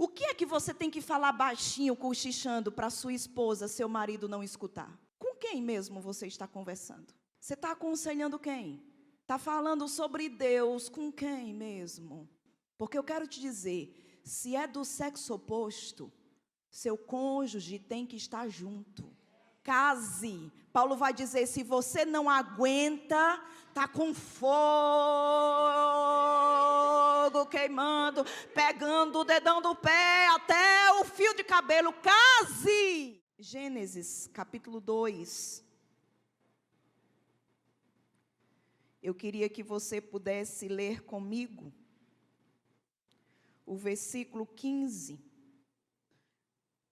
O que é que você tem que falar baixinho, cochichando, para sua esposa, seu marido não escutar? Com quem mesmo você está conversando? Você está aconselhando quem? Está falando sobre Deus com quem mesmo? Porque eu quero te dizer, se é do sexo oposto, seu cônjuge tem que estar junto. Case. Paulo vai dizer, se você não aguenta, está com fogo queimando, pegando o dedão do pé até o fio de cabelo, case. Gênesis, capítulo 2. Eu queria que você pudesse ler comigo o versículo 15.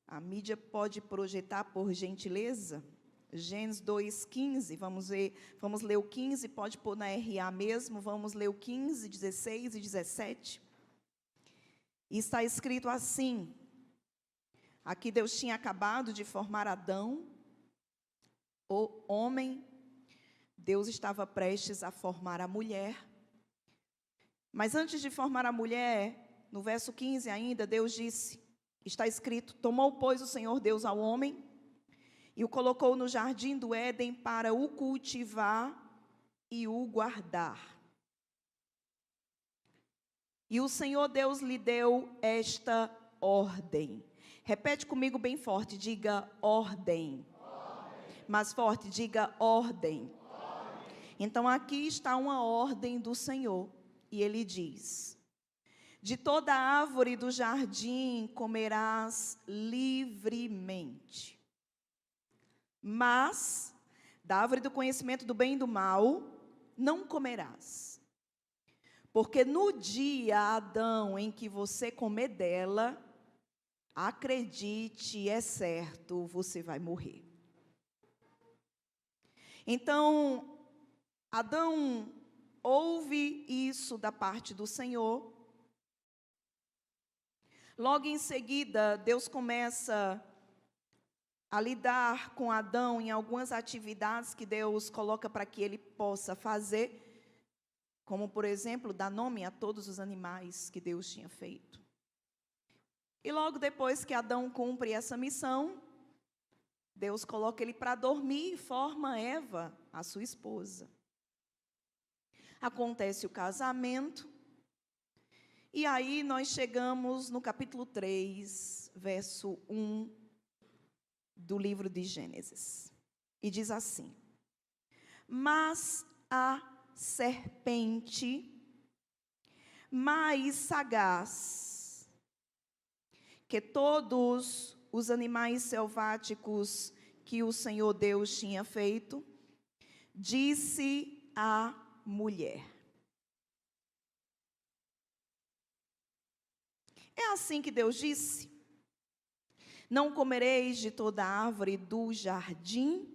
A mídia pode projetar, por gentileza? Gênesis 2:15, vamos ler o 15, pode pôr na RA mesmo, vamos ler o 15, 16 e 17. E está escrito assim, aqui Deus tinha acabado de formar Adão, o homem, Deus estava prestes a formar a mulher. Mas antes de formar a mulher, no verso 15 ainda, Deus disse, está escrito, tomou, pois, o Senhor Deus ao homem, e o colocou no jardim do Éden para o cultivar e o guardar. E o Senhor Deus lhe deu esta ordem. Repete comigo bem forte, diga ordem. Mais forte, diga ordem. Então aqui está uma ordem do Senhor, e ele diz, de toda árvore do jardim comerás livremente, mas da árvore do conhecimento do bem e do mal não comerás. Porque no dia, Adão, em que você comer dela, acredite, é certo, você vai morrer. Então, Adão ouve isso da parte do Senhor. Logo em seguida, Deus começa a lidar com Adão em algumas atividades que Deus coloca para que ele possa fazer, como, por exemplo, dar nome a todos os animais que Deus tinha feito. E logo depois que Adão cumpre essa missão, Deus coloca ele para dormir e forma Eva, a sua esposa. Acontece o casamento, e aí nós chegamos no capítulo 3, verso 1, do livro de Gênesis. E diz assim, mas a serpente, mais sagaz que todos os animais selváticos que o Senhor Deus tinha feito, disse à mulher. É assim que Deus disse? Não comereis de toda árvore do jardim?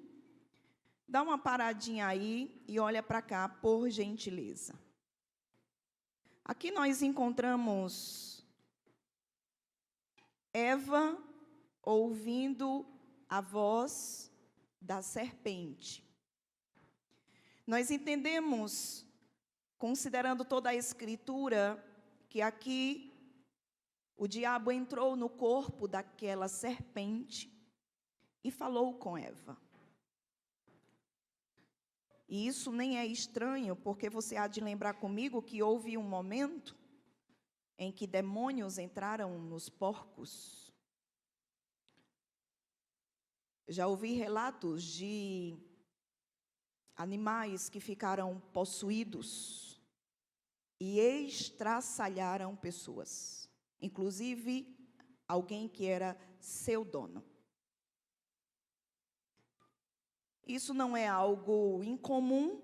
Dá uma paradinha aí e olha para cá, por gentileza. Aqui nós encontramos Eva ouvindo a voz da serpente. Nós entendemos, considerando toda a escritura, que aqui o diabo entrou no corpo daquela serpente e falou com Eva. E isso nem é estranho, porque você há de lembrar comigo que houve um momento em que demônios entraram nos porcos. Já ouvi relatos de animais que ficaram possuídos e estraçalharam pessoas, inclusive alguém que era seu dono. Isso não é algo incomum,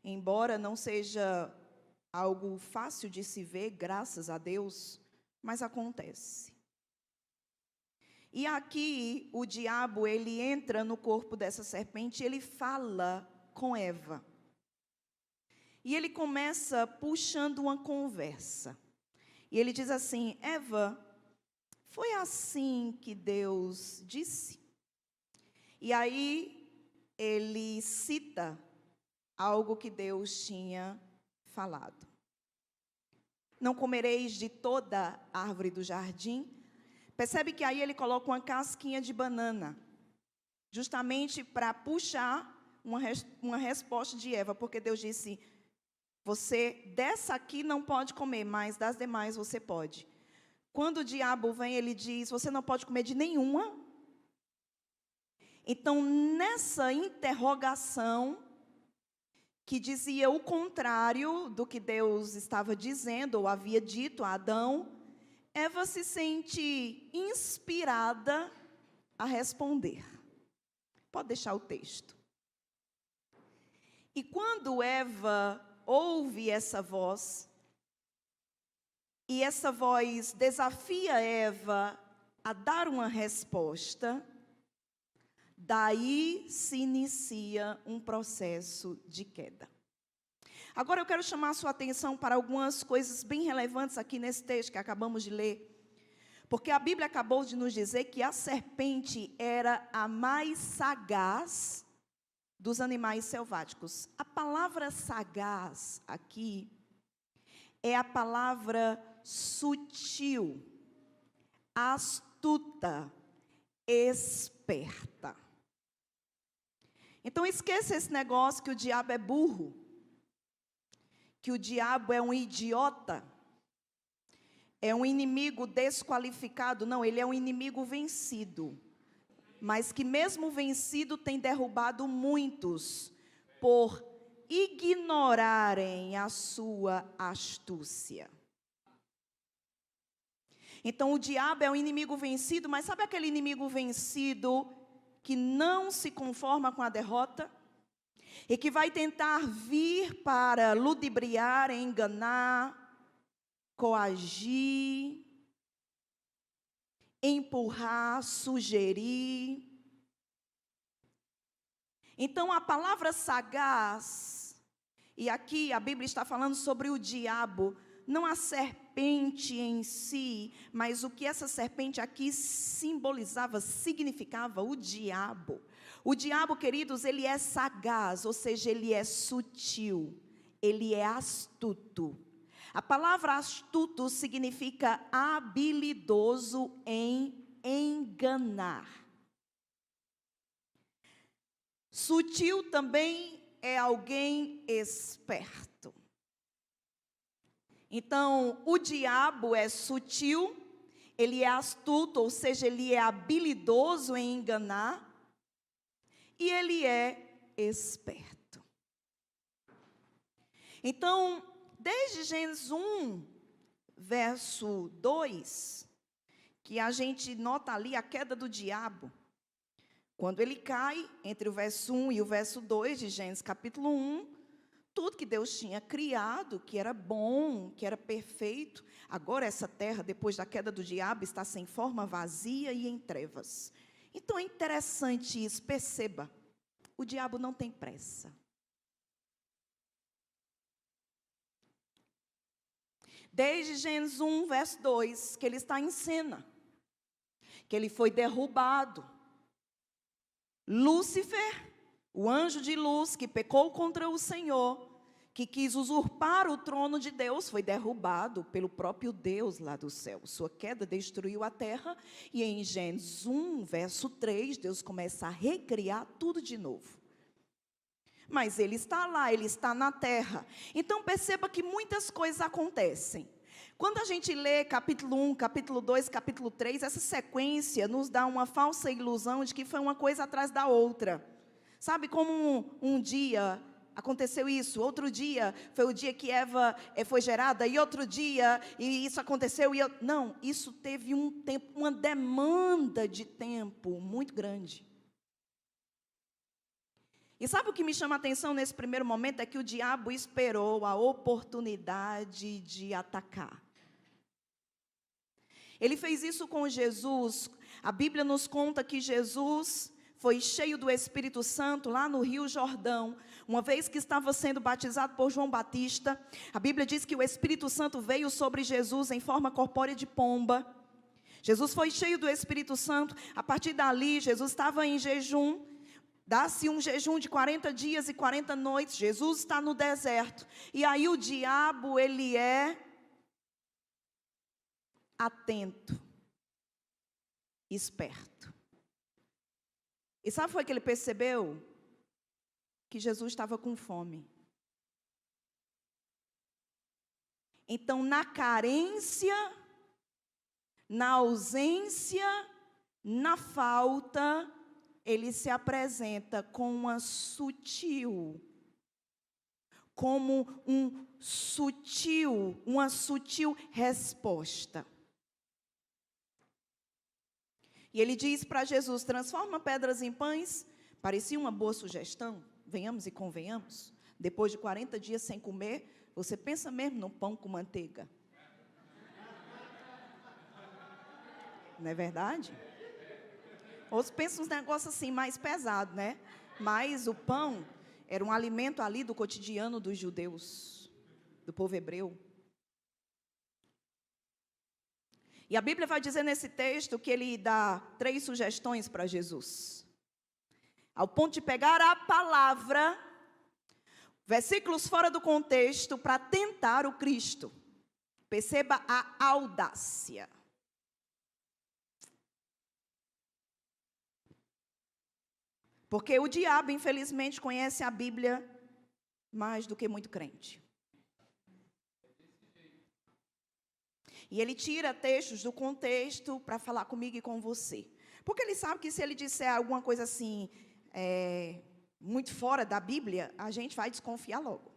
embora não seja algo fácil de se ver, graças a Deus, mas acontece. E aqui o diabo, ele entra no corpo dessa serpente, ele fala com Eva. E ele começa puxando uma conversa. E ele diz assim, Eva, foi assim que Deus disse? E aí ele cita algo que Deus tinha falado. não comereis de toda árvore do jardim. Percebe que aí ele coloca uma casquinha de banana, justamente para puxar uma resposta de Eva, porque Deus disse, você dessa aqui não pode comer, mas das demais você pode. Quando o diabo vem, ele diz, você não pode comer de nenhuma. Então, nessa interrogação, que dizia o contrário do que Deus estava dizendo, ou havia dito a Adão, Eva se sente inspirada a responder. Pode deixar o texto. E quando Eva ouve essa voz, e essa voz desafia Eva a dar uma resposta, daí se inicia um processo de queda. Agora eu quero chamar a sua atenção para algumas coisas bem relevantes aqui nesse texto que acabamos de ler. Porque a Bíblia acabou de nos dizer que a serpente era a mais sagaz dos animais selváticos. A palavra sagaz aqui é a palavra sutil, astuta, esperta. Então esqueça esse negócio que o diabo é burro, que o diabo é um idiota, é um inimigo desqualificado. Não, ele é um inimigo vencido, mas que mesmo vencido tem derrubado muitos por ignorarem a sua astúcia. Então o diabo é um inimigo vencido, mas sabe aquele inimigo vencido que não se conforma com a derrota? E que vai tentar vir para ludibriar, enganar, coagir, empurrar, sugerir. Então a palavra sagaz, e aqui a Bíblia está falando sobre o diabo, não a serpente em si, mas o que essa serpente aqui simbolizava, significava o diabo. O diabo, queridos, ele é sagaz, ou seja, ele é sutil, ele é astuto. A palavra astuto significa habilidoso em enganar. Sutil também é alguém esperto. Então, o diabo é sutil, ele é astuto, ou seja, ele é habilidoso em enganar, e ele é esperto. Então, desde Gênesis 1, verso 2, que a gente nota ali a queda do diabo, quando ele cai, entre o verso 1 e o verso 2 de Gênesis capítulo 1, tudo que Deus tinha criado, que era bom, que era perfeito, agora essa terra, depois da queda do diabo, está sem forma, vazia e em trevas. Então é interessante isso, perceba, o diabo não tem pressa. Desde Gênesis 1, verso 2, que ele está em cena, que ele foi derrubado. Lúcifer, o anjo de luz que pecou contra o Senhor, que quis usurpar o trono de Deus, foi derrubado pelo próprio Deus lá do céu. Sua queda destruiu a terra, e em Gênesis 1, verso 3, Deus começa a recriar tudo de novo. Mas ele está lá, ele está na terra. Então perceba que muitas coisas acontecem. Quando a gente lê capítulo 1, capítulo 2, capítulo 3, essa sequência nos dá uma falsa ilusão de que foi uma coisa atrás da outra. Sabe como um dia aconteceu isso, outro dia foi o dia que Eva foi gerada, e outro dia, e isso aconteceu, não, isso teve um tempo, uma demanda de tempo muito grande. E sabe o que me chama a atenção nesse primeiro momento? É que o diabo esperou a oportunidade de atacar. Ele fez isso com Jesus. A Bíblia nos conta que Jesus foi cheio do Espírito Santo lá no Rio Jordão, uma vez que estava sendo batizado por João Batista. A Bíblia diz que o Espírito Santo veio sobre Jesus em forma corpórea de pomba. Jesus foi cheio do Espírito Santo. A partir dali, Jesus estava em jejum. Dá-se um jejum de 40 dias e 40 noites. Jesus está no deserto. E aí o diabo, ele é atento, esperto. E sabe o que foi que ele percebeu? Que Jesus estava com fome. Então, na carência, na ausência, na falta, ele se apresenta com uma uma sutil resposta. E ele diz para Jesus: transforma pedras em pães. Parecia uma boa sugestão, venhamos e convenhamos. Depois de 40 dias sem comer, você pensa mesmo no pão com manteiga? Não é verdade? Outros pensam uns negócios assim mais pesados, né? Mas o pão era um alimento ali do cotidiano dos judeus, do povo hebreu. E a Bíblia vai dizer nesse texto que ele dá 3 sugestões para Jesus. Ao ponto de pegar a palavra, versículos fora do contexto, para tentar o Cristo. Perceba a audácia. Porque o diabo, infelizmente, conhece a Bíblia mais do que muito crente. E ele tira textos do contexto para falar comigo e com você. Porque ele sabe que se ele disser alguma coisa assim, muito fora da Bíblia, a gente vai desconfiar logo.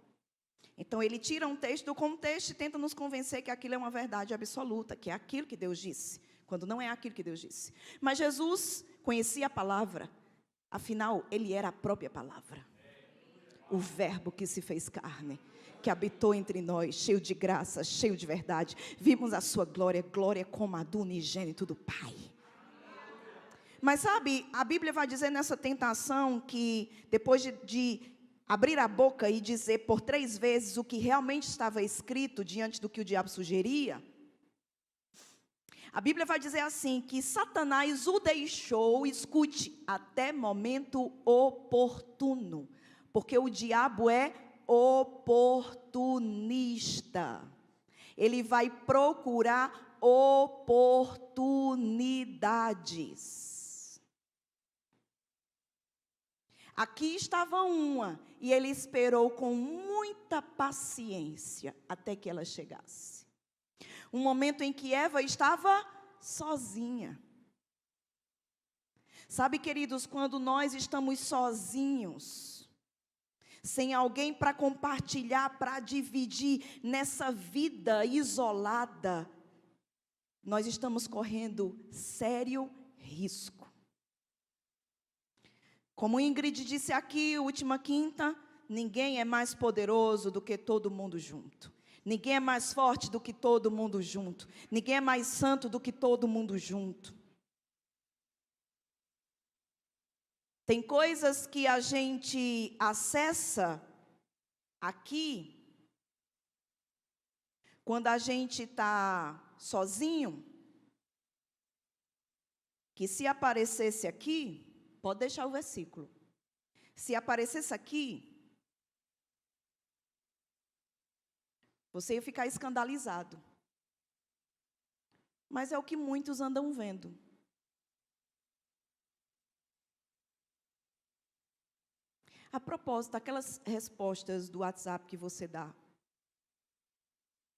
Então, ele tira um texto do contexto e tenta nos convencer que aquilo é uma verdade absoluta, que é aquilo que Deus disse, quando não é aquilo que Deus disse. Mas Jesus conhecia a palavra, afinal, ele era a própria palavra. O verbo que se fez carne, que habitou entre nós, cheio de graça, cheio de verdade. Vimos a sua glória, glória como a do unigênito do Pai. Mas sabe, a Bíblia vai dizer nessa tentação que depois de abrir a boca e dizer por 3 vezes o que realmente estava escrito diante do que o diabo sugeria, a Bíblia vai dizer assim, que Satanás o deixou, escute, até momento oportuno, porque o diabo é oportunista. Ele vai procurar oportunidades. Aqui estava uma, e ele esperou com muita paciência até que ela chegasse. Um momento em que Eva estava sozinha. Sabe, queridos, quando nós estamos sozinhos, sem alguém para compartilhar, para dividir nessa vida isolada, nós estamos correndo sério risco. Como Ingrid disse aqui, última quinta, ninguém é mais poderoso do que todo mundo junto. Ninguém é mais forte do que todo mundo junto. Ninguém é mais santo do que todo mundo junto. Tem coisas que a gente acessa aqui, quando a gente está sozinho, que se aparecesse aqui, pode deixar o versículo. Se aparecesse aqui, você ia ficar escandalizado. Mas é o que muitos andam vendo. A propósito, aquelas respostas do WhatsApp que você dá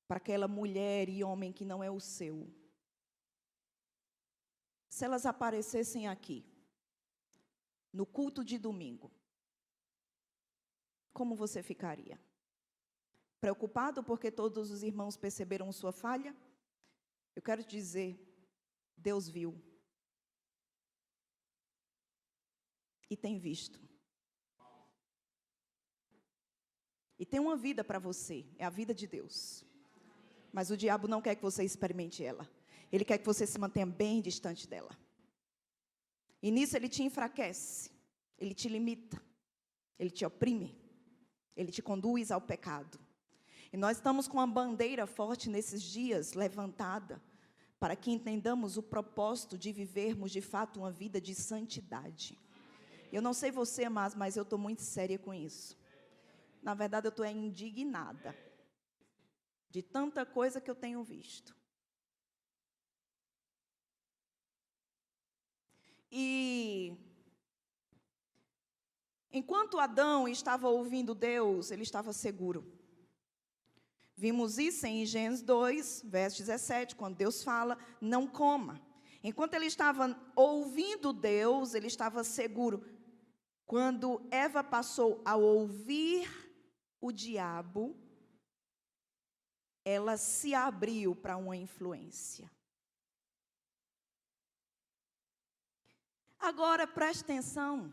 para aquela mulher e homem que não é o seu, se elas aparecessem aqui, no culto de domingo, como você ficaria? Preocupado porque todos os irmãos perceberam sua falha? Eu quero te dizer, Deus viu. E tem visto. E tem uma vida para você, é a vida de Deus. Mas o diabo não quer que você experimente ela. Ele quer que você se mantenha bem distante dela. E nisso ele te enfraquece, ele te limita, ele te oprime, ele te conduz ao pecado. E nós estamos com uma bandeira forte nesses dias levantada, para que entendamos o propósito de vivermos de fato uma vida de santidade. Eu não sei você, mas eu estou muito séria com isso. Na verdade, eu estou indignada de tanta coisa que eu tenho visto. E enquanto Adão estava ouvindo Deus, ele estava seguro. Vimos isso em Gênesis 2, verso 17, quando Deus fala, não coma. Enquanto ele estava ouvindo Deus, ele estava seguro. Quando Eva passou a ouvir o diabo, ela se abriu para uma influência. Agora preste atenção,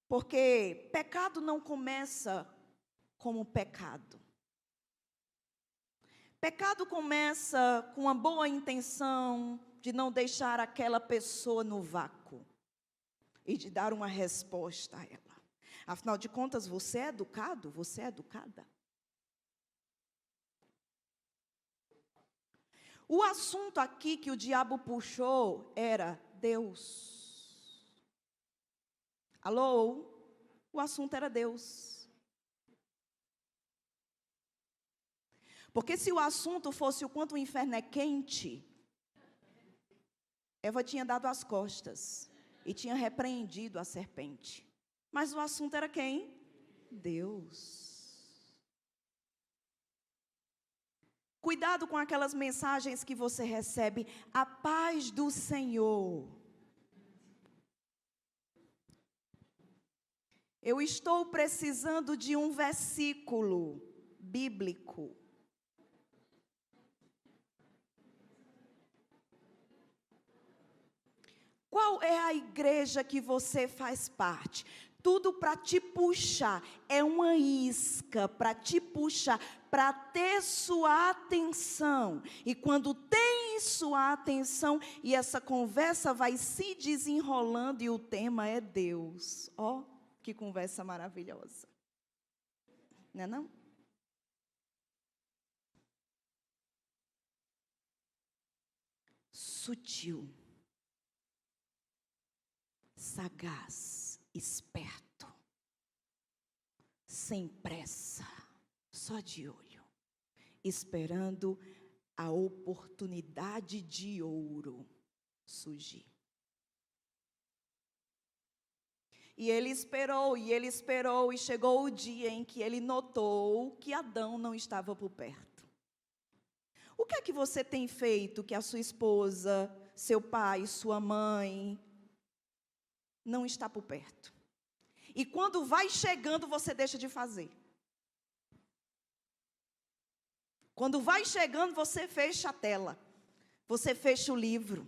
porque pecado não começa como pecado. Pecado começa com uma boa intenção de não deixar aquela pessoa no vácuo e de dar uma resposta a ela. Afinal de contas, você é educado? Você é educada? O assunto aqui que o diabo puxou era Deus. Alô? O assunto era Deus. Porque se o assunto fosse o quanto o inferno é quente, Eva tinha dado as costas e tinha repreendido a serpente. Mas o assunto era quem? Deus. Cuidado com aquelas mensagens que você recebe. A paz do Senhor. Eu estou precisando de um versículo bíblico. Qual é a igreja que você faz parte? Tudo para te puxar, é uma isca para te puxar, para ter sua atenção. E quando tem sua atenção, e essa conversa vai se desenrolando, e o tema é Deus. Ó, que conversa maravilhosa. Não é não? Sutil. Sagaz, esperto, sem pressa, só de olho, esperando a oportunidade de ouro surgir. E ele esperou, e chegou o dia em que ele notou que Adão não estava por perto. O que é que você tem feito que a sua esposa, seu pai, sua mãe não está por perto? E quando vai chegando, você deixa de fazer. Quando vai chegando, você fecha a tela. Você fecha o livro.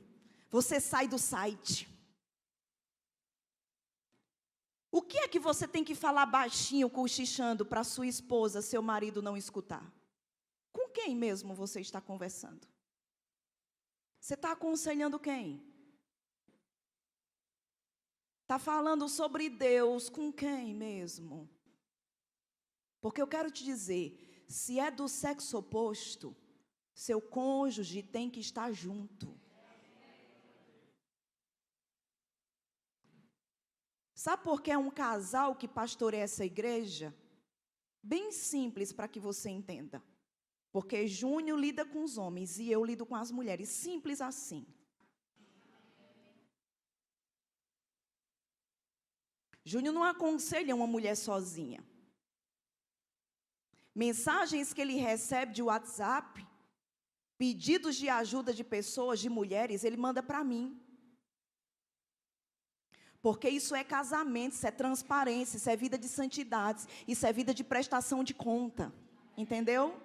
Você sai do site. O que é que você tem que falar baixinho, cochichando, para sua esposa, seu marido não escutar? Com quem mesmo você está conversando? Você está aconselhando quem? Está falando sobre Deus com quem mesmo? Porque eu quero te dizer, se é do sexo oposto, seu cônjuge tem que estar junto. Sabe por que é um casal que pastoreia essa igreja? Bem simples para que você entenda. Porque Júnior lida com os homens e eu lido com as mulheres. Simples assim. Júnior não aconselha uma mulher sozinha. Mensagens que ele recebe de WhatsApp, pedidos de ajuda de pessoas, de mulheres, ele manda para mim. Porque isso é casamento, isso é transparência, isso é vida de santidades, isso é vida de prestação de conta. Entendeu?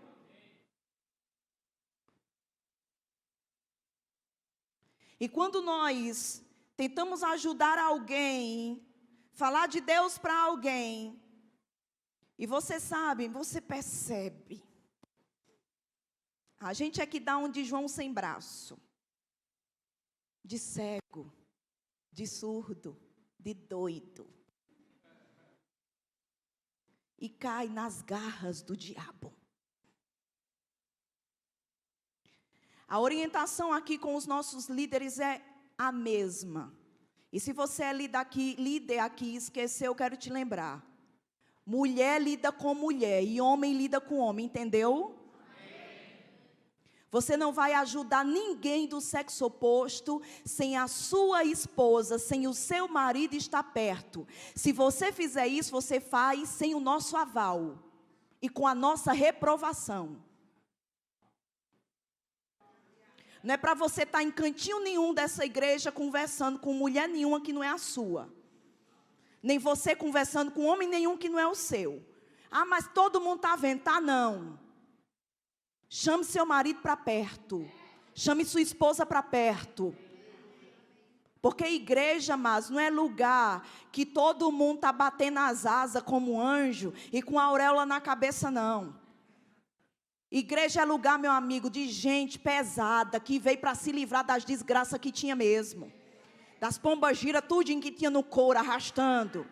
E quando nós tentamos ajudar alguém, falar de Deus para alguém, e você sabe, você percebe, a gente é que dá um de João sem braço, de cego, de surdo, de doido, e cai nas garras do diabo. A orientação aqui com os nossos líderes é a mesma. E se você é líder aqui, esqueceu, eu quero te lembrar. Mulher lida com mulher e homem lida com homem, entendeu? Amém. Você não vai ajudar ninguém do sexo oposto sem a sua esposa, sem o seu marido estar perto. Se você fizer isso, você faz sem o nosso aval e com a nossa reprovação. Não é para você estar em cantinho nenhum dessa igreja conversando com mulher nenhuma que não é a sua. Nem você conversando com homem nenhum que não é o seu. Ah, mas todo mundo está vendo. Tá, não. Chame seu marido para perto. Chame sua esposa para perto. Porque igreja, mas não é lugar que todo mundo está batendo as asas como anjo e com a auréola na cabeça, não. Igreja é lugar, meu amigo, de gente pesada que veio para se livrar das desgraças que tinha mesmo. Das pombagiras, tudinho que tinha no couro, arrastando.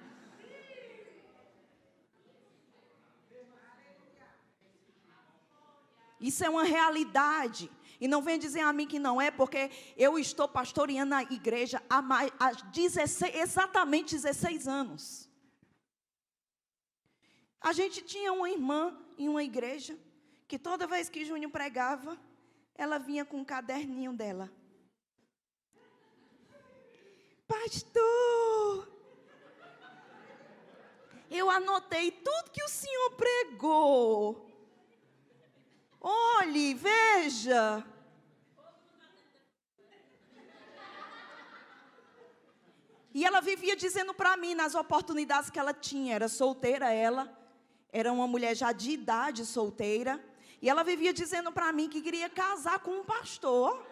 Isso é uma realidade. E não venha dizer a mim que não é, porque eu estou pastoreando a igreja há 16, exatamente 16 anos. A gente tinha uma irmã em uma igreja, que toda vez que Júnior pregava, ela vinha com um caderninho dela. Pastor, eu anotei tudo que o senhor pregou. Olhe, veja. E ela vivia dizendo para mim, nas oportunidades que ela tinha, era solteira ela, era uma mulher já de idade solteira, e ela vivia dizendo para mim que queria casar com um pastor.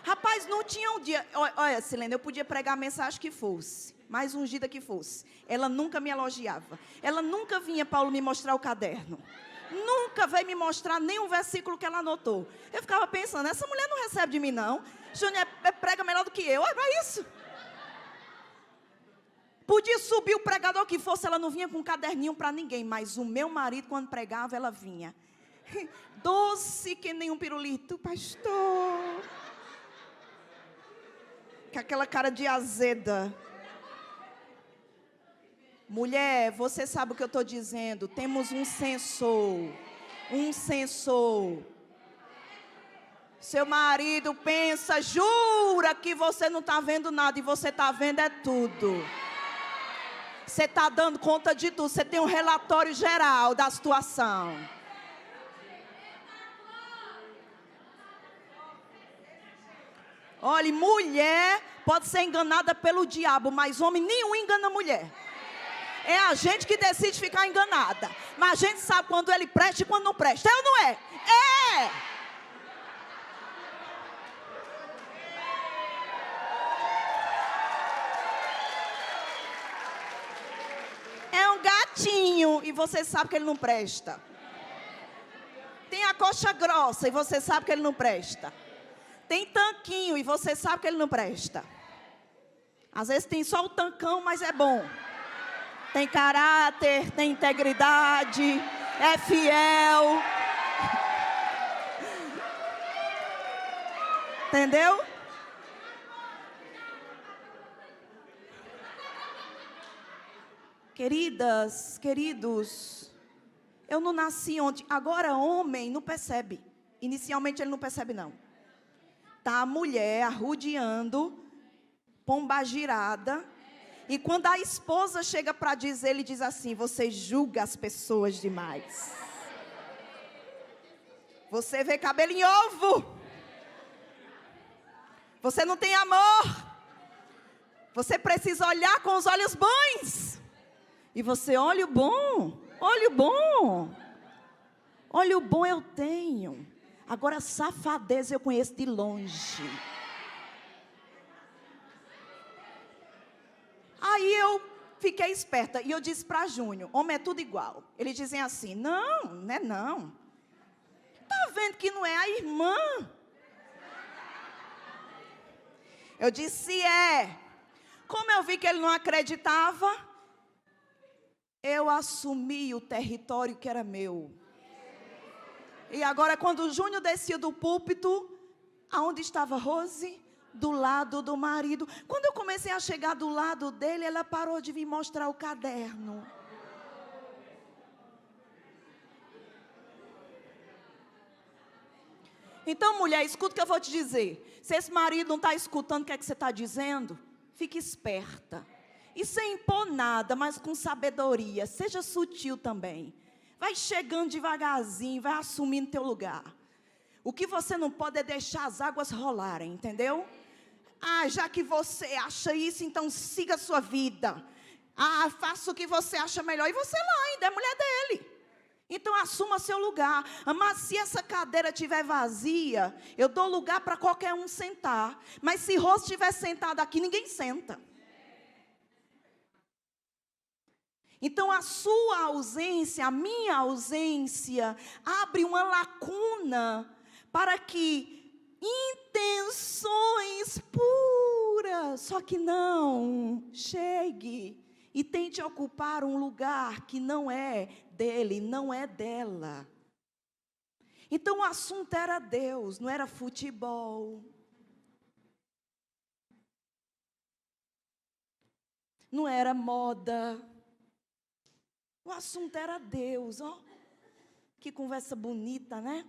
Rapaz, não tinha um dia... Olha, Silene, eu podia pregar a mensagem que fosse, mais ungida que fosse. Ela nunca me elogiava. Ela nunca vinha, Paulo, me mostrar o caderno. Nunca veio me mostrar nenhum versículo que ela anotou. Eu ficava pensando, essa mulher não recebe de mim, não. Júnior prega melhor do que eu. Olha isso. Podia subir o pregador que fosse, ela não vinha com um caderninho para ninguém. Mas o meu marido, quando pregava, ela vinha. Doce que nem um pirulito, pastor. Com aquela cara de azeda. Mulher, você sabe o que eu estou dizendo. Temos um sensor. Um sensor. Seu marido pensa, jura que você não está vendo nada. E você está vendo é tudo. Você está dando conta de tudo. Você tem um relatório geral da situação. Olha, mulher pode ser enganada pelo diabo, mas homem nenhum engana mulher. É a gente que decide ficar enganada. Mas a gente sabe quando ele presta e quando não presta. É ou não é? É! É um gatinho e você sabe que ele não presta. Tem a coxa grossa e você sabe que ele não presta. Tem tanquinho e você sabe que ele não presta. Às vezes tem só o tancão, mas é bom. Tem caráter, tem integridade, é fiel. Entendeu? Queridas, queridos, eu não nasci ontem. Agora homem não percebe. Inicialmente ele não percebe não. Tá a mulher arrodeando, pombagirada. E quando a esposa chega para dizer, ele diz assim: você julga as pessoas demais. Você vê cabelo em ovo. Você não tem amor. Você precisa olhar com os olhos bons. E você olha o bom. Olha o bom. Olha o bom eu tenho. Agora safadeza eu conheço de longe. Aí eu fiquei esperta e eu disse para Júnior: homem é tudo igual. Eles dizem assim: não, não é não. Tá vendo que não é a irmã? Eu disse: é. Como eu vi que ele não acreditava, eu assumi o território que era meu. E agora quando o Júnior descia do púlpito, aonde estava Rose? do lado do marido. Quando eu comecei a chegar do lado dele, ela parou de vir mostrar o caderno. Então, mulher, escuta o que eu vou te dizer. Se esse marido não está escutando o que é que você está dizendo, fique esperta. E sem impor nada, mas com sabedoria. Seja sutil também. Vai chegando devagarzinho, vai assumindo teu lugar. O que você não pode é deixar as águas rolarem, entendeu? Ah, já que você acha isso, então siga a sua vida. Ah, faça o que você acha melhor. E você lá ainda é mulher dele. Então assuma seu lugar. Mas se essa cadeira estiver vazia, eu dou lugar para qualquer um sentar. Mas se Rose estiver sentado aqui, ninguém senta. Então a sua ausência, a minha ausência, abre uma lacuna para que intenções puras, só que não, chegue e tente ocupar um lugar que não é dele, não é dela. Então o assunto era Deus, não era futebol. Não era moda. O assunto era Deus, ó. Que conversa bonita, né?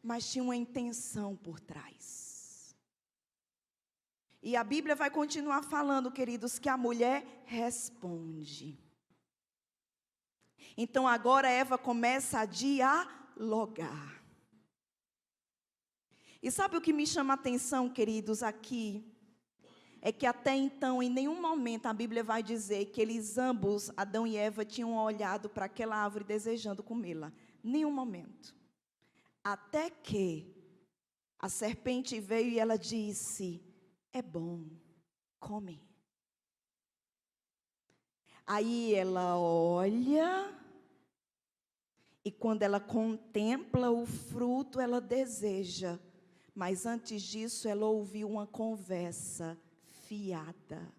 Mas tinha uma intenção por trás. E a Bíblia vai continuar falando, queridos, que a mulher responde. Então agora Eva começa a dialogar. E sabe o que me chama a atenção, queridos, aqui? É que até então, em nenhum momento, a Bíblia vai dizer que eles ambos, Adão e Eva, tinham olhado para aquela árvore desejando comê-la. Nenhum momento. Até que a serpente veio e ela disse: é bom, come. Aí ela olha, e quando ela contempla o fruto, ela deseja. Mas antes disso, ela ouviu uma conversa fiada,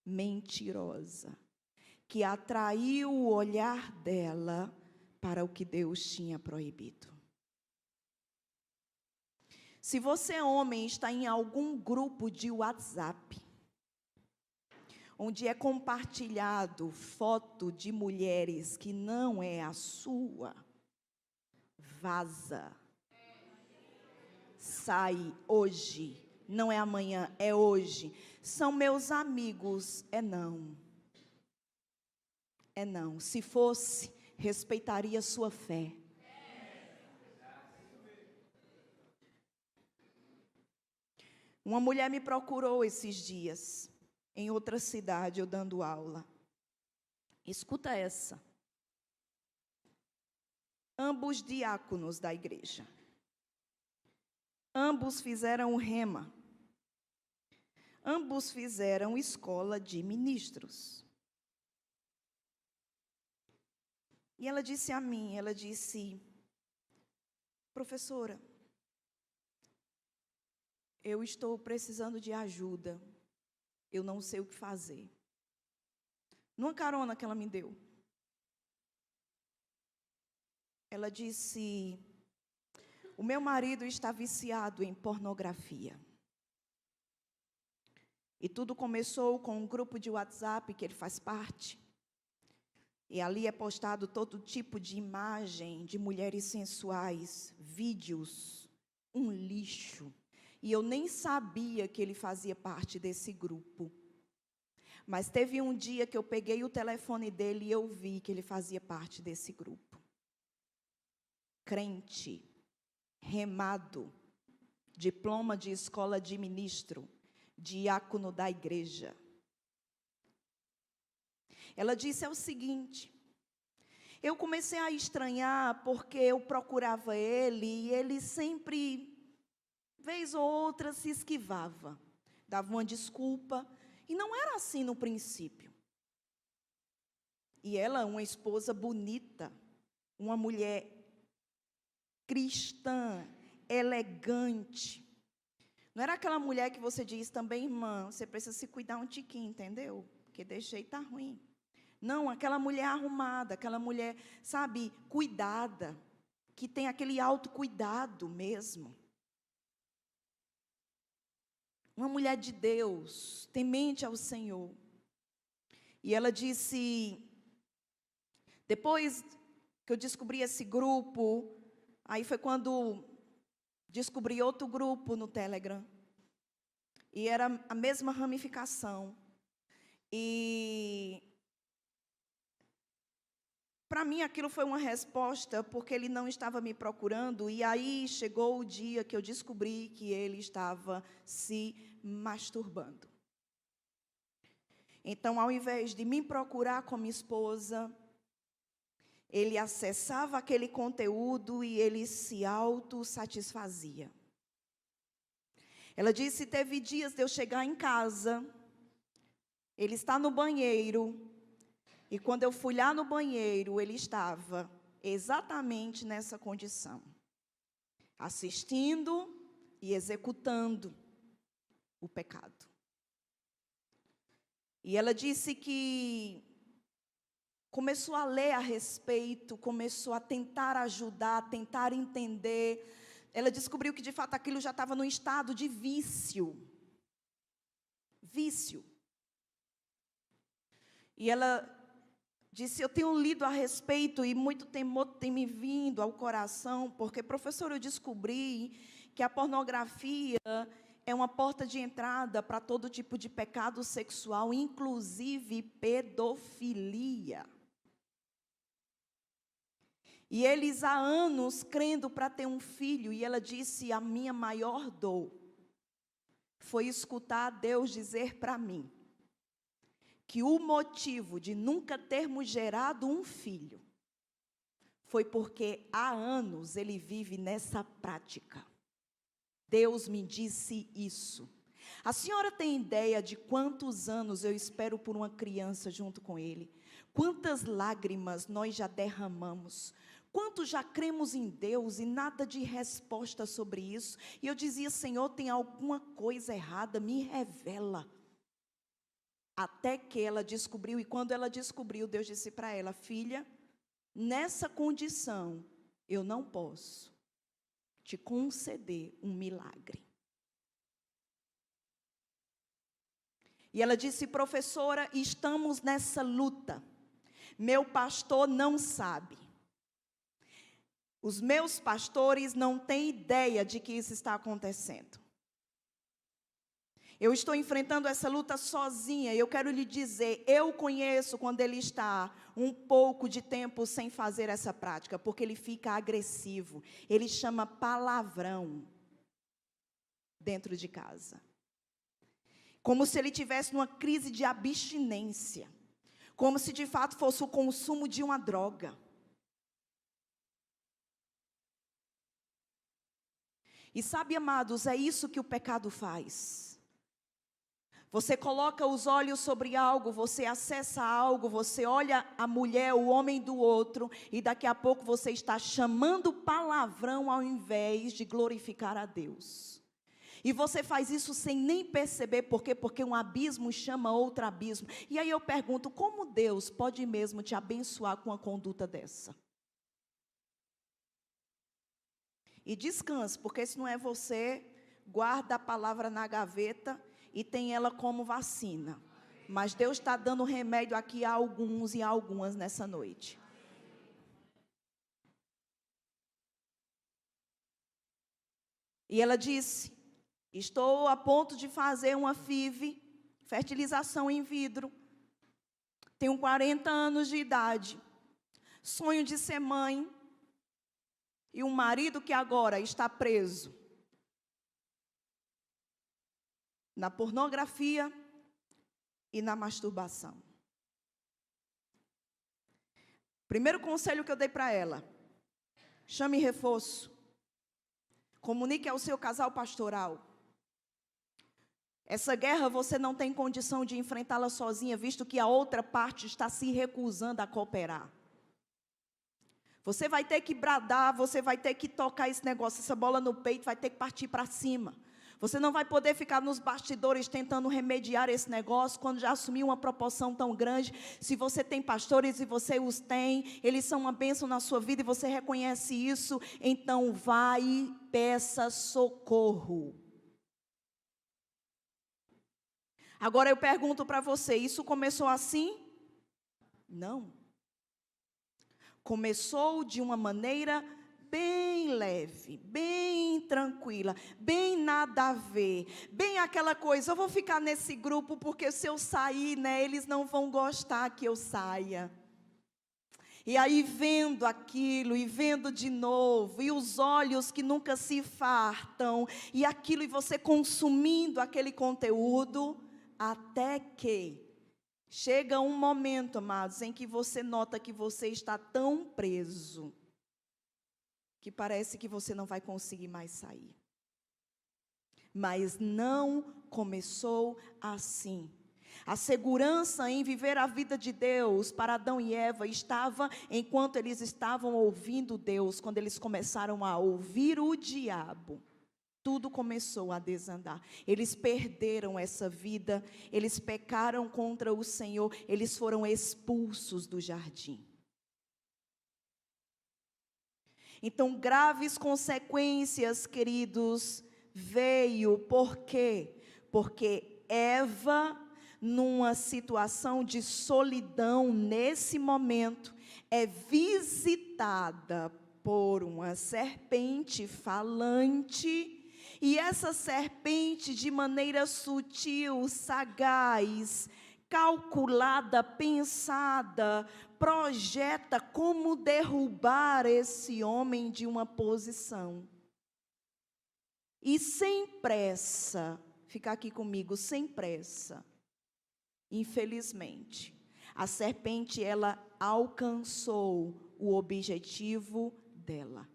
mentirosa, que atraiu o olhar dela para o que Deus tinha proibido. Se você, homem, está em algum grupo de WhatsApp, onde é compartilhado foto de mulheres que não é a sua, vaza. Sai hoje. Não é amanhã, é hoje. São meus amigos. É não. É não. Se fosse, respeitaria a sua fé. Uma mulher me procurou esses dias, em outra cidade, eu dando aula. Escuta essa. Ambos diáconos da igreja. Ambos fizeram rema. Ambos fizeram escola de ministros. E ela disse a mim, professora, eu estou precisando de ajuda. Eu não sei o que fazer. Numa carona que ela me deu. Ela disse: o meu marido está viciado em pornografia. E tudo começou com um grupo de WhatsApp que ele faz parte. E ali é postado todo tipo de imagem de mulheres sensuais, vídeos, um lixo. E eu nem sabia que ele fazia parte desse grupo. Mas teve um dia que eu peguei o telefone dele e eu vi que ele fazia parte desse grupo. Crente, remado, diploma de escola de ministro, diácono da igreja. Ela disse o seguinte: eu comecei a estranhar porque eu procurava ele e ele sempre, vez ou outra, se esquivava, dava uma desculpa, e não era assim no princípio. E ela, uma esposa bonita, uma mulher cristã, elegante. Não era aquela mulher que você diz também, irmã, você precisa se cuidar um tiquinho, entendeu? Porque desse jeito tá ruim. Não, aquela mulher arrumada, aquela mulher, sabe, cuidada, que tem aquele autocuidado mesmo. uma mulher de Deus, temente ao Senhor. E ela disse, depois que eu descobri esse grupo, aí foi quando descobri outro grupo no Telegram. E era a mesma ramificação. E para mim aquilo foi uma resposta, porque ele não estava me procurando. E aí chegou o dia que eu descobri que ele estava se masturbando. Então, ao invés de me procurar como esposa, ele acessava aquele conteúdo e ele se autossatisfazia. Ela disse, teve dias de eu chegar em casa, ele está no banheiro, e quando eu fui lá no banheiro, ele estava exatamente nessa condição, assistindo e executando o pecado. E ela disse que começou a ler a respeito, começou a tentar ajudar, a tentar entender. Ela descobriu que de fato aquilo já estava no estado de vício. Vício. E ela disse, eu tenho lido a respeito e muito temor tem me vindo ao coração, porque, professor, eu descobri que a pornografia é uma porta de entrada para todo tipo de pecado sexual, inclusive pedofilia. E eles há anos crendo para ter um filho, e ela disse, a minha maior dor foi escutar Deus dizer para mim, que o motivo de nunca termos gerado um filho, foi porque há anos ele vive nessa prática. Deus me disse isso. A senhora tem ideia de quantos anos eu espero por uma criança junto com ele? Quantas lágrimas nós já derramamos? Quantos já cremos em Deus e nada de resposta sobre isso? E eu dizia, Senhor, tem alguma coisa errada, me revela. Até que ela descobriu, e quando ela descobriu, Deus disse para ela, filha, nessa condição, eu não posso te conceder um milagre. E ela disse, professora, estamos nessa luta. Meu pastor não sabe. Os meus pastores não têm ideia de que isso está acontecendo. Eu estou enfrentando essa luta sozinha. E eu quero lhe dizer, eu conheço quando ele está um pouco de tempo sem fazer essa prática, porque ele fica agressivo. Ele chama palavrão dentro de casa. Como se ele tivesse numa crise de abstinência. Como se de fato fosse o consumo de uma droga. E sabe, amados, é isso que o pecado faz. Você coloca os olhos sobre algo, você acessa algo, você olha a mulher, o homem do outro, e daqui a pouco você está chamando palavrão ao invés de glorificar a Deus. E você faz isso sem nem perceber, por quê? Porque um abismo chama outro abismo. E aí eu pergunto, como Deus pode mesmo te abençoar com uma conduta dessa? E descanse, porque se não é você, guarda a palavra na gaveta e tem ela como vacina. Mas Deus está dando remédio aqui a alguns e a algumas nessa noite. E ela disse, estou a ponto de fazer uma FIV, fertilização in vitro. Tenho 40 anos de idade. Sonho de ser mãe. E um marido que agora está preso na pornografia e na masturbação. Primeiro conselho que eu dei para ela, chame reforço. Comunique ao seu casal pastoral. Essa guerra você não tem condição de enfrentá-la sozinha, visto que a outra parte está se recusando a cooperar. Você vai ter que bradar, você vai ter que tocar esse negócio, essa bola no peito, vai ter que partir para cima. Você não vai poder ficar nos bastidores tentando remediar esse negócio quando já assumiu uma proporção tão grande. Se você tem pastores e você os tem, eles são uma bênção na sua vida e você reconhece isso, então vai e peça socorro. Agora eu pergunto para você, isso começou assim? Não. Começou de uma maneira bem leve, bem tranquila, bem nada a ver, bem aquela coisa, eu vou ficar nesse grupo porque se eu sair, né, eles não vão gostar que eu saia. E aí vendo aquilo, e vendo de novo, e os olhos que nunca se fartam, e aquilo, e você consumindo aquele conteúdo, até que chega um momento, amados, em que você nota que você está tão preso, que parece que você não vai conseguir mais sair. Mas não começou assim. A segurança em viver a vida de Deus para Adão e Eva estava enquanto eles estavam ouvindo Deus. Quando eles começaram a ouvir o diabo, tudo começou a desandar. Eles perderam essa vida, eles pecaram contra o Senhor, eles foram expulsos do jardim. Então, graves consequências, queridos, veio. Por quê? Porque Eva, numa situação de solidão, nesse momento, é visitada por uma serpente falante, e essa serpente, de maneira sutil, sagaz, calculada, pensada, projeta como derrubar esse homem de uma posição. E sem pressa, fica aqui comigo, sem pressa, infelizmente, a serpente, ela alcançou o objetivo dela.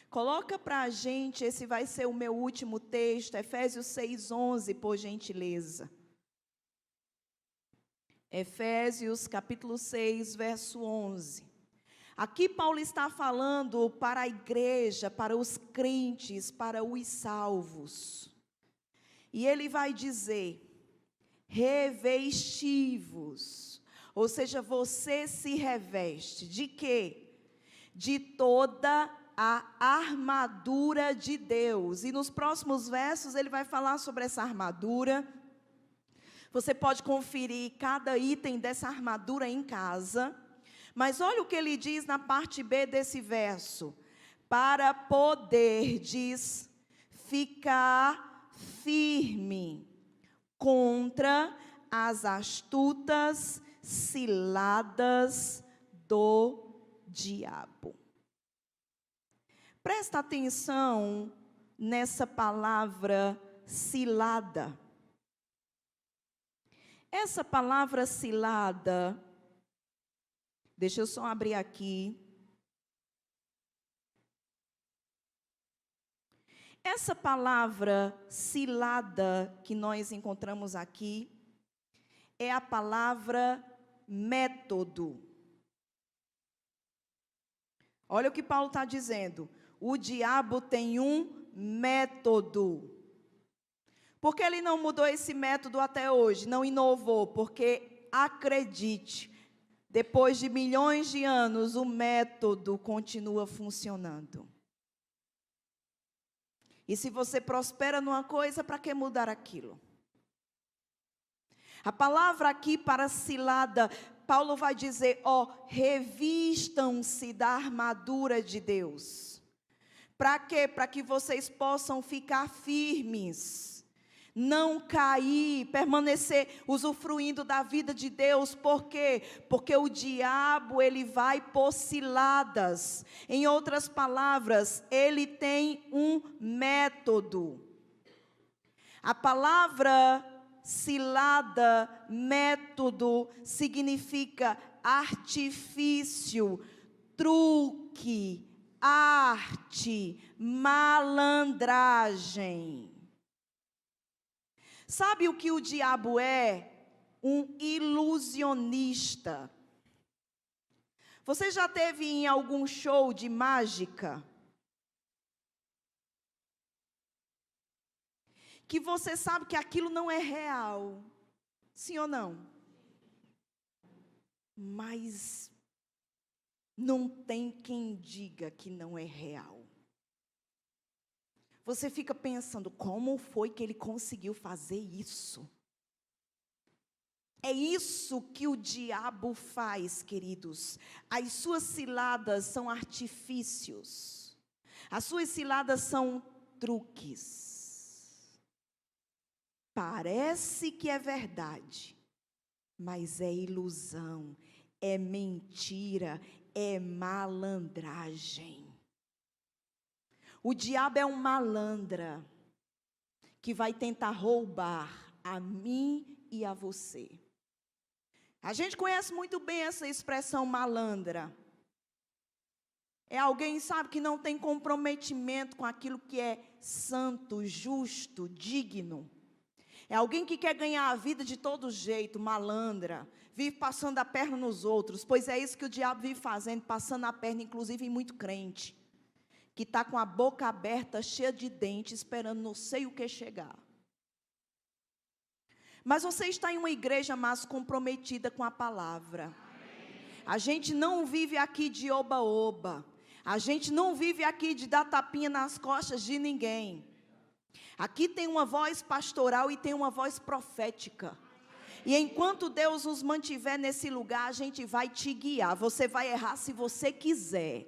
Coloca para a gente, esse vai ser o meu último texto, Efésios 6:11, por gentileza. Efésios capítulo 6, verso 11. Aqui Paulo está falando para a igreja, para os crentes, para os salvos. E ele vai dizer: revesti-vos. Ou seja, você se reveste de quê? De toda a armadura de Deus. E nos próximos versos ele vai falar sobre essa armadura. Você pode conferir cada item dessa armadura em casa. Mas olha o que ele diz na parte B desse verso. Para poderdes ficar firme contra as astutas ciladas do diabo. Presta atenção nessa palavra cilada. Essa palavra cilada, deixa eu só abrir aqui. Essa palavra cilada que nós encontramos aqui é a palavra método. Olha o que Paulo está dizendo. O diabo tem um método. Por que ele não mudou esse método até hoje? Não inovou? Porque, acredite, depois de milhões de anos, o método continua funcionando. E se você prospera numa coisa, para que mudar aquilo? A palavra aqui para cilada, Paulo vai dizer, revistam-se da armadura de Deus. Para quê? Para que vocês possam ficar firmes, não cair, permanecer usufruindo da vida de Deus. Por quê? Porque o diabo, ele vai por ciladas. Em outras palavras, ele tem um método. A palavra cilada, método, significa artifício, truque, arte, malandragem. Sabe o que o diabo é? Um ilusionista. Você já teve em algum show de mágica? Que você sabe que aquilo não é real. Sim ou não? Mas não tem quem diga que não é real. Você fica pensando, como foi que ele conseguiu fazer isso? É isso que o diabo faz, queridos. As suas ciladas são artifícios. As suas ciladas são truques. Parece que é verdade, mas é ilusão, é mentira, é malandragem. O diabo é um malandra que vai tentar roubar a mim e a você. A gente conhece muito bem essa expressão malandra. É alguém, sabe, que não tem comprometimento com aquilo que é santo, justo, digno. É alguém que quer ganhar a vida de todo jeito, malandra, vive passando a perna nos outros, pois é isso que o diabo vive fazendo, passando a perna, inclusive em muito crente, que está com a boca aberta, cheia de dente, esperando não sei o que chegar. Mas você está em uma igreja mais comprometida com a palavra. A gente não vive aqui de oba-oba. A gente não vive aqui de dar tapinha nas costas de ninguém. Aqui tem uma voz pastoral e tem uma voz profética. E enquanto Deus nos mantiver nesse lugar, a gente vai te guiar. Você vai errar se você quiser.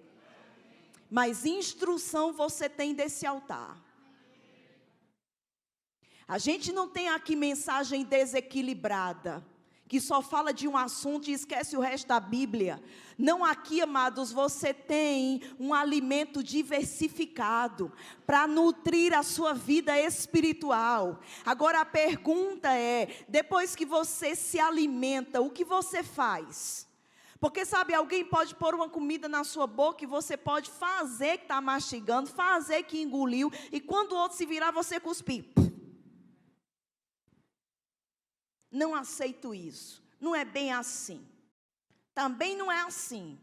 Mas instrução você tem desse altar. A gente não tem aqui mensagem desequilibrada, que só fala de um assunto e esquece o resto da Bíblia. Não, aqui, amados, você tem um alimento diversificado para nutrir a sua vida espiritual. Agora a pergunta é, depois que você se alimenta, o que você faz? Porque sabe, alguém pode pôr uma comida na sua boca e você pode fazer que está mastigando, fazer que engoliu, e quando o outro se virar, você cuspir. Não aceito isso. Não é bem assim. Também não é assim.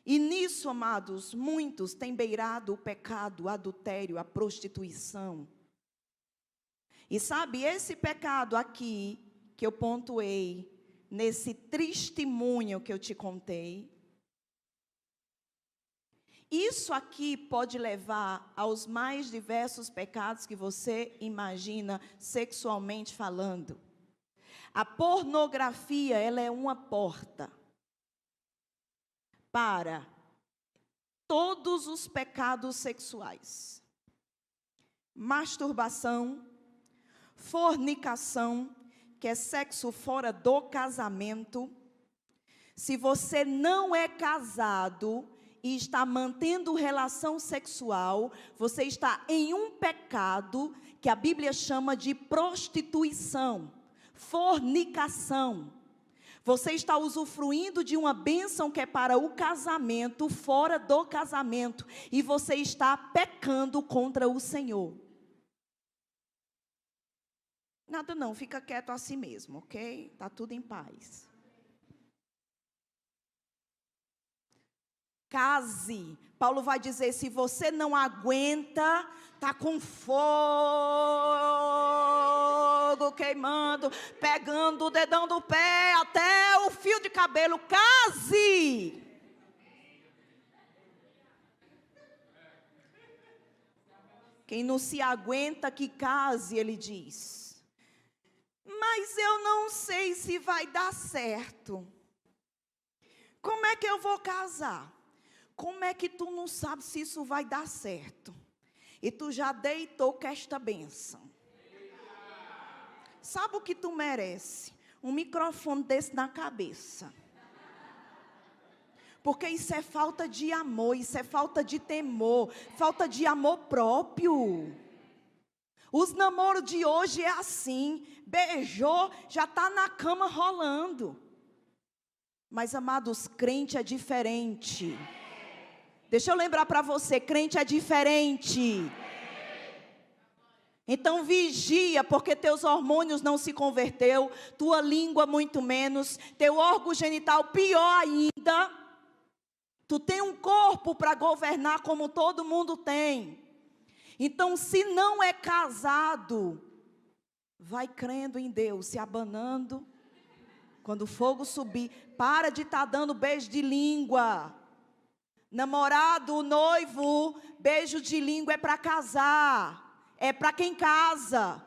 E nisso, amados, muitos têm beirado o pecado, o adultério, a prostituição. E sabe, esse pecado aqui, que eu pontuei, nesse testemunho que eu te contei, isso aqui pode levar aos mais diversos pecados que você imagina, sexualmente falando. A pornografia, ela é uma porta para todos os pecados sexuais. Masturbação, fornicação, que é sexo fora do casamento. Se você não é casado e está mantendo relação sexual, você está em um pecado que a Bíblia chama de prostituição, fornicação. Você está usufruindo de uma bênção que é para o casamento, fora do casamento, e você está pecando contra o Senhor. Nada não, fica quieto assim mesmo, ok? Está tudo em paz. Case. Paulo vai dizer, se você não aguenta, está com fogo queimando, pegando o dedão do pé até o fio de cabelo, case. Quem não se aguenta que case, ele diz. Mas eu não sei se vai dar certo. Como é que eu vou casar? Como é que tu não sabe se isso vai dar certo? E tu já deitou com esta bênção. Sabe o que tu merece? Um microfone desse na cabeça. Porque isso é falta de amor, isso é falta de temor, falta de amor próprio. Os namoros de hoje é assim, beijou, já está na cama rolando. Mas, amados, crente é diferente. Deixa eu lembrar para você, crente é diferente. Então vigia, porque teus hormônios não se converteu, tua língua muito menos, teu órgão genital pior ainda. Tu tem um corpo para governar como todo mundo tem. Então, se não é casado, vai crendo em Deus, se abanando. Quando o fogo subir, para de estar dando beijo de língua. Namorado, noivo, beijo de língua é para casar. É para quem casa.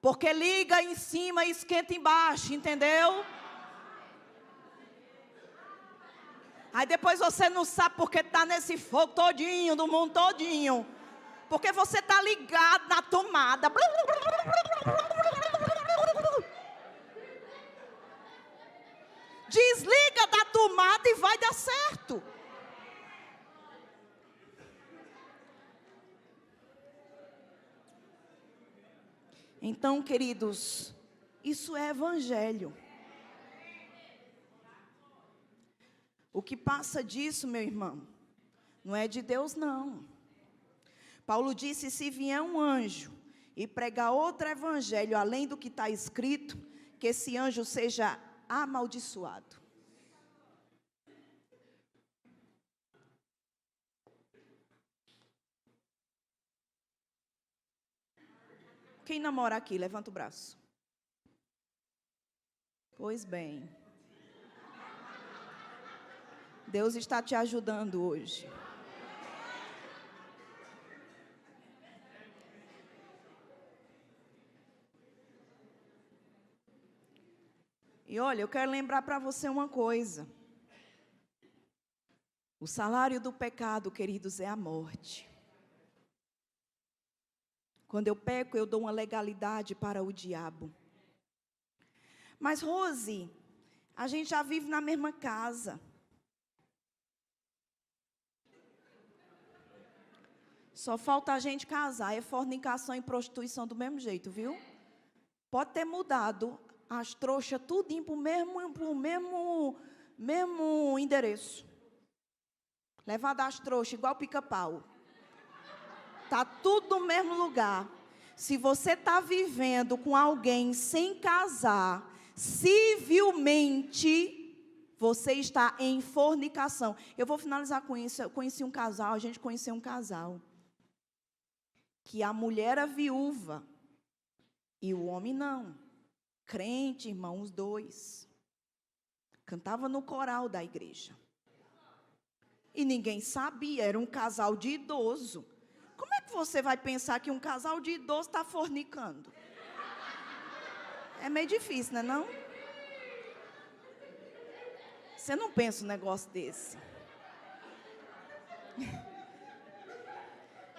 Porque liga em cima e esquenta embaixo, entendeu? Aí depois você não sabe porque está nesse fogo todinho, do mundo todinho. Porque você está ligado na tomada. Desliga da tomada e vai dar certo. Então, queridos, isso é evangelho. O que passa disso, meu irmão, não é de Deus, não. Paulo disse, se vier um anjo e pregar outro evangelho, além do que está escrito, que esse anjo seja amaldiçoado. Quem namora aqui, levanta o braço. Pois bem. Deus está te ajudando hoje. E olha, eu quero lembrar para você uma coisa. O salário do pecado, queridos, é a morte. Quando eu peco, eu dou uma legalidade para o diabo. Mas, Rose, a gente já vive na mesma casa. Só falta a gente casar. É fornicação e prostituição do mesmo jeito, viu? Pode ter mudado as trouxas tudinho para o mesmo endereço. Levado as trouxas igual pica-pau. Está tudo no mesmo lugar. Se você está vivendo com alguém sem casar, civilmente, você está em fornicação. Eu vou finalizar com isso. Eu conheci um casal, a gente conheceu um casal. Que a mulher era viúva e o homem não. Crente, irmão, os dois. Cantava no coral da igreja. E ninguém sabia, era um casal de idoso. Como é que você vai pensar que um casal de idoso está fornicando? É meio difícil, não é não? Você não pensa um negócio desse.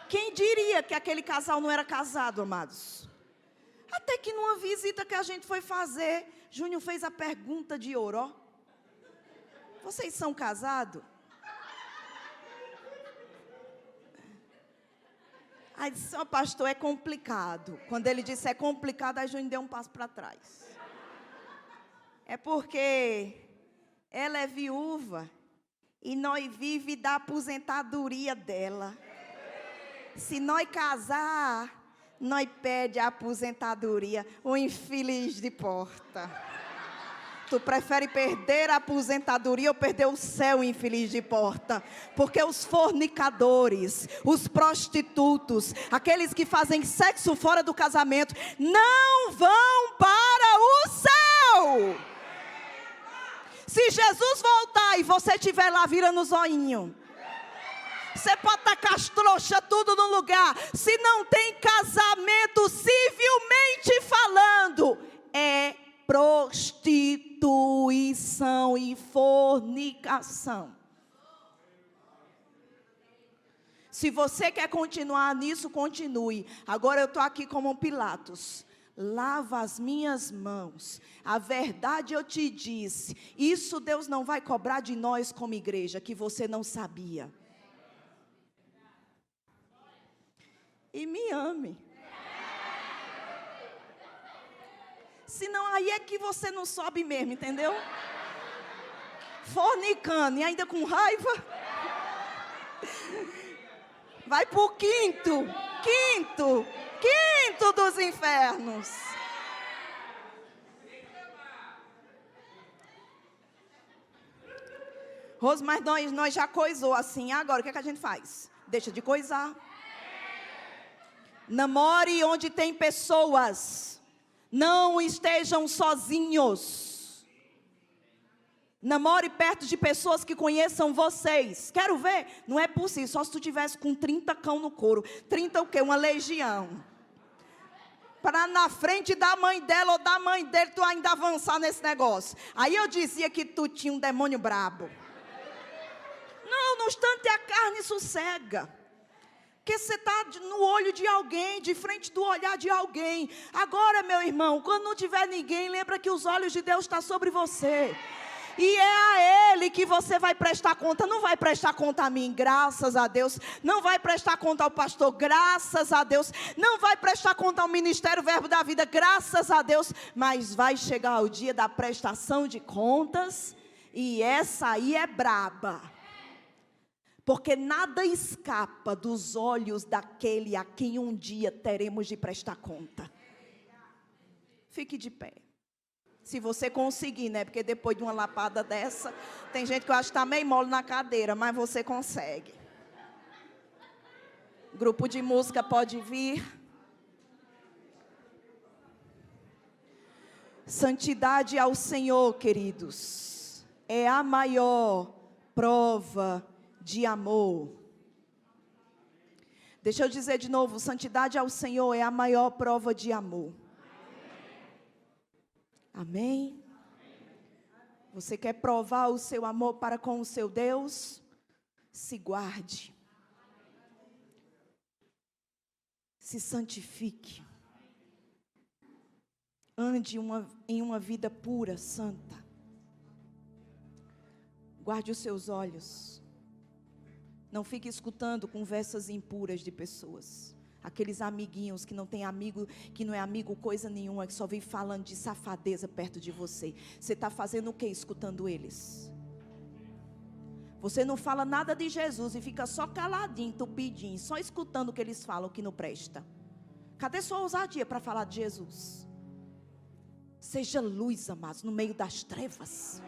Quem diria que aquele casal não era casado, amados? Até que numa visita que a gente foi fazer, Júnior fez a pergunta de ouro, ó. Vocês são casados? Aí disse, ó, pastor, é complicado. Quando ele disse é complicado, aí Júnior deu um passo para trás. É porque ela é viúva e nós vive da aposentadoria dela. Se nós casar, nós perde a aposentadoria. O infeliz de porta. Tu prefere perder a aposentadoria ou perder o céu, infeliz de porta? Porque os fornicadores, os prostitutos, aqueles que fazem sexo fora do casamento, não vão para o céu. Se Jesus voltar e você estiver lá virando o zoinho, você pode tacar as trouxas tudo no lugar. Se não tem casamento, civilmente falando, é prostituição e fornicação. Se você quer continuar nisso, continue. Agora eu estou aqui como um Pilatos. Lava as minhas mãos. A verdade eu te disse. Isso Deus não vai cobrar de nós como igreja, que você não sabia. E me ame. Senão aí é que você não sobe mesmo, entendeu? Fornicando e ainda com raiva. Vai para o quinto dos infernos. Rose, mas nós já coisou assim, agora o que é que a gente faz? Deixa de coisar. Namore onde tem pessoas. Não estejam sozinhos. Namore perto de pessoas que conheçam vocês. Quero ver? Não é possível, só se tu tivesse com 30 cão no couro. 30 o quê? Uma legião. para na frente da mãe dela ou da mãe dele, tu ainda avançar nesse negócio. Aí eu dizia que tu tinha um demônio brabo. Não, no instante a carne sossega. Porque você está no olho de alguém, de frente do olhar de alguém. Agora, meu irmão, quando não tiver ninguém, lembra que os olhos de Deus estão sobre você. E é a Ele que você vai prestar conta. Não vai prestar conta a mim, graças a Deus. Não vai prestar conta ao pastor, graças a Deus. Não vai prestar conta ao Ministério Verbo da Vida, graças a Deus. Mas vai chegar o dia da prestação de contas. E essa aí é braba. Porque nada escapa dos olhos daquele a quem um dia teremos de prestar conta. Fique de pé. Se você conseguir, né? Porque depois de uma lapada dessa, tem gente que eu acho que está meio mole na cadeira, mas você consegue. Grupo de música pode vir. Santidade ao Senhor, queridos, é a maior prova de amor. Deixa eu dizer de novo, santidade ao Senhor é a maior prova de amor. Amém? Você quer provar o seu amor para com o seu Deus? Se guarde. Se santifique. Ande em uma vida pura, santa. Guarde os seus olhos. Não fique escutando conversas impuras de pessoas. Aqueles amiguinhos que não tem amigo, que não é amigo coisa nenhuma, que só vem falando de safadeza perto de você. Você está fazendo o que escutando eles? Você não fala nada de Jesus e fica só caladinho, tupidinho, só escutando o que eles falam que não presta. Cadê sua ousadia para falar de Jesus? Seja luz, amados, no meio das trevas.